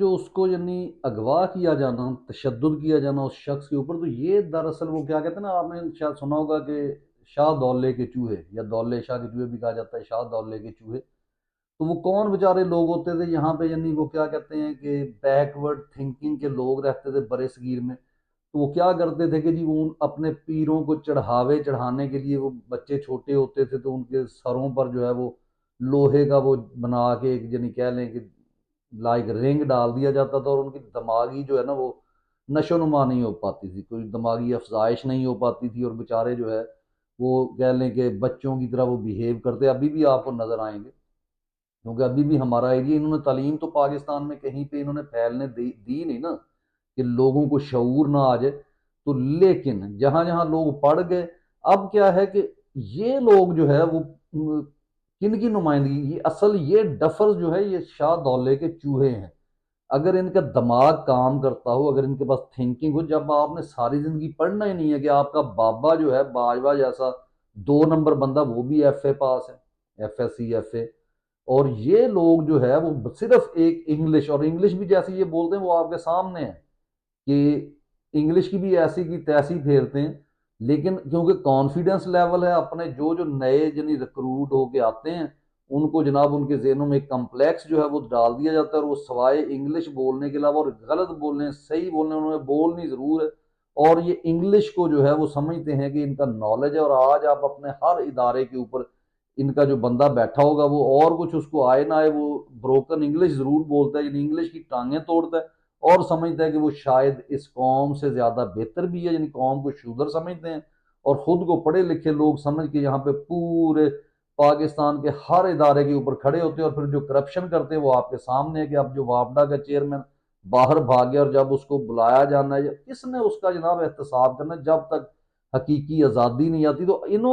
جو اس کو یعنی اغوا کیا جانا، تشدد کیا جانا اس شخص کے اوپر، تو یہ دراصل وہ کیا کہتے ہیں نا، آپ نے شاید سنا ہوگا کہ شاہ دولے کے چوہے یا دولے شاہ کے چوہے بھی کہا جاتا ہے، شاہ دولے کے چوہے. تو وہ کون بیچارے لوگ ہوتے تھے یہاں پہ، یعنی وہ کیا کہتے ہیں کہ بیکورڈ تھنکنگ کے لوگ رہتے تھے برے صغیر میں. تو وہ کیا کرتے تھے کہ جی وہ اپنے پیروں کو چڑھاوے چڑھانے کے لیے، وہ بچے چھوٹے ہوتے تھے تو ان کے سروں پر جو ہے وہ لوہے کا وہ بنا کے ایک یعنی کہہ لیں کہ لائک رنگ ڈال دیا جاتا تھا، اور ان کی دماغی جو ہے نا وہ نشو نما نہیں ہو پاتی تھی، کوئی دماغی افزائش نہیں ہو پاتی تھی، اور بیچارے جو ہے وہ کہہ لیں کہ بچوں کی طرح وہ بیہیو کرتے. ابھی بھی آپ کو نظر آئیں گے، کیونکہ ابھی بھی ہمارا ایریا، انہوں نے تعلیم تو پاکستان میں کہیں پہ انہوں نے پھیلنے دی نہیں نا، کہ لوگوں کو شعور نہ آ جائے. تو لیکن جہاں جہاں لوگ پڑھ گئے، اب کیا ہے کہ یہ لوگ جو ہے وہ کن کی نمائندگی، یہ اصل یہ ڈفر جو ہے یہ شاہ دولے کے چوہے ہیں. اگر ان کا دماغ کام کرتا ہو، اگر ان کے پاس تھنکنگ ہو، جب آپ نے ساری زندگی پڑھنا ہی نہیں ہے کہ آپ کا بابا جو ہے باجوہ جیسا 2 نمبر بندہ، وہ بھی ایف اے پاس ہے، F S C F A, اور یہ لوگ جو ہے وہ صرف ایک انگلش، اور انگلش بھی جیسے یہ بولتے ہیں وہ آپ کے سامنے ہے کہ انگلش کی بھی ایسی کی تیسی پھیرتے ہیں. لیکن کیونکہ کانفیڈنس لیول ہے اپنے، جو نئے یعنی ریکروٹ ہو کے آتے ہیں ان کو جناب ان کے ذہنوں میں ایک کمپلیکس جو ہے وہ ڈال دیا جاتا ہے، اور وہ سوائے انگلش بولنے کے علاوہ اور غلط بولنے صحیح بولنے انہوں نے بولنی ضرور ہے. اور یہ انگلش کو جو ہے وہ سمجھتے ہیں کہ ان کا نالج ہے. اور آج آپ اپنے ہر ادارے کے اوپر ان کا جو بندہ بیٹھا ہوگا وہ اور کچھ اس کو آئے نہ آئے وہ بروکن انگلش ضرور بولتا ہے، یعنی انگلش کی ٹانگیں توڑتا ہے، اور سمجھتا ہے کہ وہ شاید اس قوم سے زیادہ بہتر بھی ہے، یعنی قوم کو شودر سمجھتے ہیں، اور خود کو پڑھے لکھے لوگ سمجھ کے یہاں پہ پورے پاکستان کے ہر ادارے کے اوپر کھڑے ہوتے ہیں. اور پھر جو کرپشن کرتے ہیں وہ آپ کے سامنے ہے، کہ اب جو وابڈا کا چیئرمین باہر بھاگ گیا، اور جب اس کو بلایا جانا ہے، کس نے اس کا جناب احتساب کرنا ہے جب تک حقیقی آزادی نہیں آتی. تو انہوں